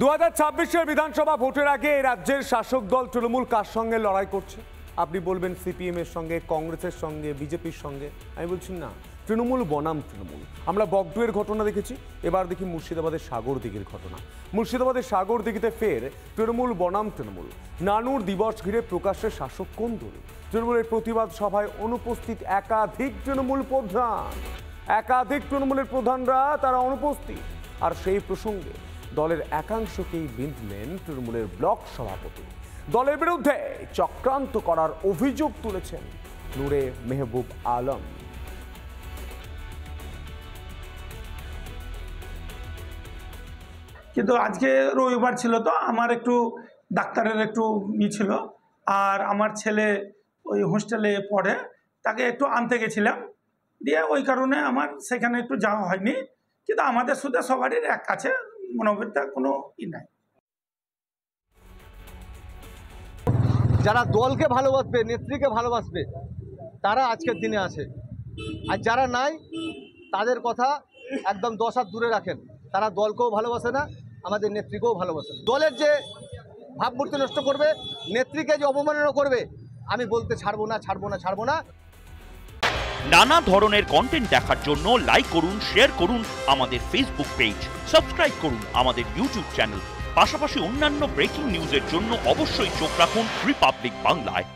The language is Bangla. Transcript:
2026-এর বিধানসভা ভোটের আগে রাজ্যের শাসক দল তৃণমূল কার সঙ্গে লড়াই করছে? আপনি বলবেন সিপিএম এর সঙ্গে, কংগ্রেসের সঙ্গে, বিজেপির সঙ্গে। আমি বলছি না, তৃণমূল বনাম তৃণমূল। আমরা বগডুয়ের ঘটনা দেখেছি, এবার দেখি মুর্শিদাবাদের সাগরদিঘির ঘটনা। মুর্শিদাবাদের সাগরদিঘিতে ফের তৃণমূল বনাম তৃণমূল। নানুর দিবস ঘিরে প্রকাশ্যে শাসক কোন দল? তৃণমূলের প্রতিবাদ সভায় অনুপস্থিত একাধিক তৃণমূল প্রধান। একাধিক তৃণমূলের প্রধানরা তারা অনুপস্থিত। আর সেই প্রসঙ্গে দলের একাংশকেই বিঁধলেন তৃণমূলের ব্লক সভাপতি। দলের বিরুদ্ধে চক্রান্ত করার অভিযোগ তুলেছেন নূরে মেহবুব আলম। কিন্তু আজকে রবিবার ছিল, তো আমার একটু ডাক্তারের একটু ছিল, আর আমার ছেলে ওই হোস্টেলে পড়ে, তাকে একটু আনতে গেছিলাম, দিয়ে ওই কারণে আমার সেখানে একটু যাওয়া হয়নি। কিন্তু আমাদের শুধু সবারই এক কাছে মনোবৃত্তা কোনো নাই। যারা দলকে ভালোবাসবে, নেত্রীকে ভালোবাসবে, তারা আজকের দিনে আছে। আর যারা নাই, তাদের কথা একদম 10 হাত দূরে রাখেন। তারা দলকেও ভালোবাসে না, আমাদের নেত্রীকেও ভালোবাসে না। দলের যে ভাবমূর্তি নষ্ট করবে, নেত্রীকে যে অবমাননা করবে, আমি বলতে ছাড়বো না। নানা ধরনের কন্টেন্ট দেখার জন্য লাইক করুন, শেয়ার করুন আমাদের ফেসবুক পেজ, সাবস্ক্রাইব করুন আমাদের ইউটিউব চ্যানেল। পাশাপাশি অন্যান্য ব্রেকিং নিউজের জন্য অবশ্যই চোখ রাখুন রিপাবলিক বাংলায়।